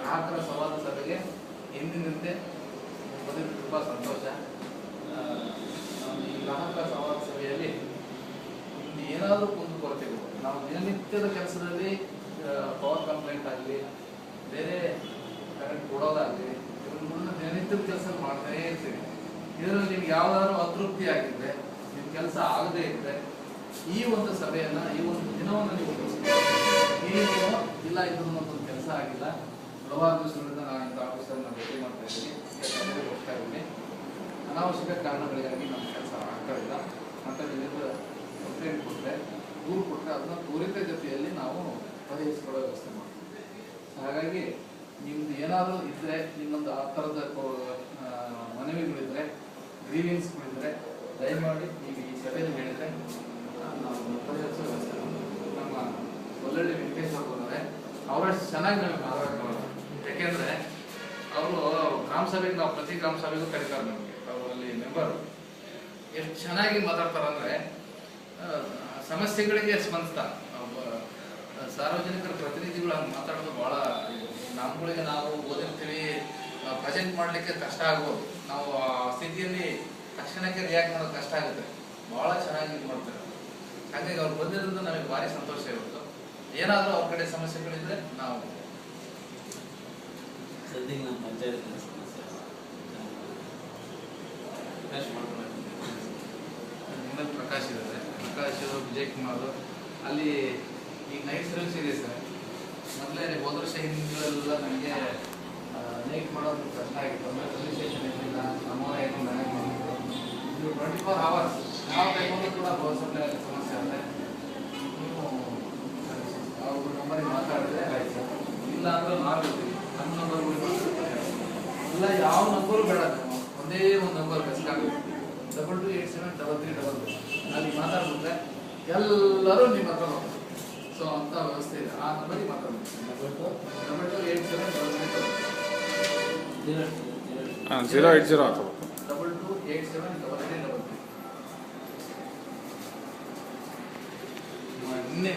ಗ್ರಾಹಕರ ಸಂವಾದ ಸಭೆಗೆ ಎಂದಿನಂತೆ ಬಂದಿದ್ದು ತುಂಬ ಸಂತೋಷ. ಈ ಗ್ರಾಹಕರ ಸಂವಾದ ಸಭೆಯಲ್ಲಿ ಏನಾದರೂ ಕುಂದುಕೊರತೆಗಳು, ನಾವು ದಿನನಿತ್ಯದ ಕೆಲಸದಲ್ಲಿ ಪವರ್ ಕಂಪ್ಲೇಂಟ್ ಆಗಲಿ, ಬೇರೆ ಕರೆಂಟ್ ಕೊಡೋದಾಗಲಿ, ಇವುಗಳನ್ನ ದಿನನಿತ್ಯದ ಕೆಲಸ ಮಾಡ್ತಾನೇ ಇರ್ತೀವಿ. ಇದರಲ್ಲಿ ನಿಮ್ಗೆ ಯಾವ್ದಾದ್ರು ಅತೃಪ್ತಿ ಆಗಿದ್ರೆ, ನಿಮ್ಮ ಕೆಲಸ ಆಗದೇ ಇದ್ರೆ, ಈ ಒಂದು ಸಭೆಯನ್ನ, ಈ ಒಂದು ದಿನವನ್ನು ನೀವು ನೀವು ಇಲ್ಲ ಇದ್ರೂ ಒಂದು ಕೆಲಸ ಆಗಿಲ್ಲ, ಹಲವಾರು ದಿವಸಗಳಿಂದ ನಾನು ಇಂಥ ಆಫೀಸರ್ನ ಭೇಟಿ ಮಾಡ್ತಾ ಇದ್ದೀನಿ, ಹೋಗ್ತಾ ಇದ್ದೀನಿ, ಅನಾವಶ್ಯಕ ಕಾರಣಗಳಿಗಾಗಿ ನಮ್ಮ ಕೆಲಸ ಆಗ್ತಾ ಇಲ್ಲ ಅಂತ ನಿಮ್ಮಿಂದ ಕಂಪ್ಲೇಂಟ್ ಕೊಟ್ಟರೆ, ದೂರು ಕೊಟ್ಟರೆ ಅದನ್ನ ತ್ವರಿತ ಗತಿಯಲ್ಲಿ ನಾವು ಪರಿಹರಿಸ್ಕೊಳ್ಳೋ ವ್ಯವಸ್ಥೆ ಮಾಡ್ತೀವಿ. ಹಾಗಾಗಿ ನಿಮ್ದು ಏನಾದರೂ ಇದ್ದರೆ, ನಿಮ್ಮೊಂದು ಆ ಥರದ ಮನವಿಗಳಿದ್ರೆ, ಗ್ರೀವಿಯನ್ಸ್ಗಳಿದ್ರೆ ದಯಮಾಡಿ ನೀವು ಈ ಸಭೆಯಲ್ಲಿ ಹೇಳಿದರೆ ನಾವು ಪರಿಹರಿಸೋ ವ್ಯವಸ್ಥೆ ಮಾಡ್ತೀವಿ. ನಮ್ಮ ಒಳ್ಳೊಳ್ಳೆ ವೆಂಕಟೇಶ್ ಅವರು ಬಂದರೆ ಅವರಷ್ಟು ಚೆನ್ನಾಗಿ ನಮಗೆ ಮಾತಾಡ್ಕೊಳ್ಳೋದು. ಯಾಕೆಂದರೆ ಅವರು ಗ್ರಾಮ ಸಭೆಗೆ, ನಾವು ಪ್ರತಿ ಗ್ರಾಮ ಸಭೆಗೂ ಕರೀತಾರೆ ನಮಗೆ, ಅವರಲ್ಲಿ ಮೆಂಬರು ಎಷ್ಟು ಚೆನ್ನಾಗಿ ಮಾತಾಡ್ತಾರಂದರೆ ಸಮಸ್ಯೆಗಳಿಗೆ ಸ್ಪಂದಿಸ್ತಾರೆ. ಸಾರ್ವಜನಿಕರ ಪ್ರತಿನಿಧಿಗಳು ಹಂಗೆ ಮಾತಾಡೋದು ಭಾಳ, ನಮ್ಗಳಿಗೆ ನಾವು ಓದಿರ್ತೀವಿ, ಪ್ರೆಸೆಂಟ್ ಮಾಡಲಿಕ್ಕೆ ಕಷ್ಟ ಆಗ್ಬೋದು, ನಾವು ಆ ಸ್ಥಿತಿಯಲ್ಲಿ ತಕ್ಷಣಕ್ಕೆ ರಿಯಾಕ್ಟ್ ಮಾಡೋದು ಕಷ್ಟ ಆಗುತ್ತೆ, ಭಾಳ ಚೆನ್ನಾಗಿ ಇದು ಮಾಡ್ತಾರೆ. ಹಾಗಾಗಿ ಅವ್ರು ಬಂದಿರೋದ್ರಿಂದ ನಮಗೆ ಭಾರಿ ಸಂತೋಷ ಇರುತ್ತೆ. ಏನಾದರೂ ಅವ್ರ ಕಡೆ ಸಮಸ್ಯೆಗಳಿದ್ರೆ ನಾವು ಸದ್ಯಕ್ಕೆ ನಮ್ಮ ಪಂಚಾಯತ್ ಸಮಸ್ಯೆ ನಿಮ್ಮಲ್ಲಿ ಪ್ರಕಾಶ್ ಇದ್ದಾರೆ, ಪ್ರಕಾಶ್, ವಿಜಯ್ ಕುಮಾರ್, ಅಲ್ಲಿ ಈಗ ನೈಟ್ ಸರ್ವಿಸ್ ಇದೆ ಸರ್. ಮೊದಲೇ ಹೋದ ವರ್ಷ ಹಿಂದಿಗಳೆಲ್ಲ ನನಗೆ ನೈಟ್ ಮಾಡೋದು ಕಷ್ಟ ಆಗಿತ್ತು, ಅಂದರೆ ಪೊಲೀಸ್ ಸ್ಟೇಷನ್ ಇರಲಿಲ್ಲ, ನಮ್ಮವರೇ ಮ್ಯಾನೇಜ್ ಮಾಡಿದ್ರು. ಇದು 24 hours ಯಾವ ಟೈಮಲ್ಲೂ ಕೂಡ ಪವರ್ ಸಪ್ಲೈ ಸಮಸ್ಯೆ ಆದರೆ ನೀವು ಅವ್ರ ನಂಬರಿಗೆ ಮಾತಾಡಿದ್ರೆ ಆಯ್ತು ಸರ್, ಇಲ್ಲ ಅಂದ್ರೆ ನಾವು ಇರ್ತೀವಿ, ನಮ್ಮ ನಂಬರ್ಗಳು ಮಾತಾಡ್ತಾರೆ, ಇಲ್ಲ ಯಾವ ನಂಬರು ಬೇಡ, ಒಂದೇ ಒಂದು ನಂಬರ್ ಬೆಸ್ಕಾಗುತ್ತೆ, 22873333 ಅಲ್ಲಿ ಮಾತಾಡ್ಬಿಟ್ರೆ ಎಲ್ಲರೂ ನಿಮ್ಮ ಹತ್ರ ಹೋಗ್ತಾರೆ. ಸೊ ಅಂತ ವ್ಯವಸ್ಥೆ ಇದೆ, ಆ ನಂಬರಿಗೆ ಮಾತಾಡ್ಬೇಕು. 080 ಅಥವಾ 22873333.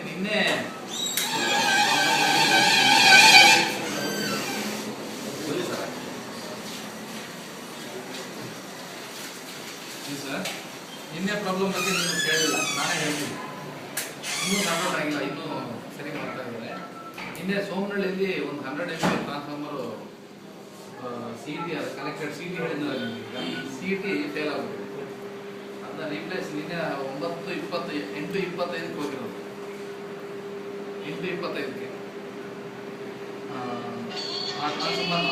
ನಿನ್ನೆ ಸರ್, ನಿನ್ನೆ ಪ್ರಾಬ್ಲಮ್ ಬಗ್ಗೆ ನೀವು ಕೇಳಿಲ್ಲ, ನಾನೇ ಹೇಳ್ತೀನಿ. ಇನ್ನೂ ಡೌನ್ಲೋಡ್ ಆಗಿಲ್ಲ, ಇನ್ನೂ ಸರಿ ಮಾಡ್ತಾ ಇದ್ದಾರೆ. ನಿನ್ನೆ ಸೋಮನಹಳ್ಳಿಯಲ್ಲಿ ಒಂದು 100 MVA ಟ್ರಾನ್ಸ್ಫಾರ್ಮರು CT, ಅದು ಕನೆಕ್ಟೆಡ್ CT ಹೇಳಿದ್ನಲ್ಲ ನಿಮಗೆ, CT ಫೇಲ್ ಆಗುತ್ತೆ. ಅದನ್ನ ರೀಪ್ಲೇಸ್ ನಿನ್ನೆ 8:25ಕ್ಕೆ ಹೋಗಿರೋದು, 8:25ಕ್ಕೆ ಆ ಟ್ರಾನ್ಸ್ಫಾರ್ಮರ್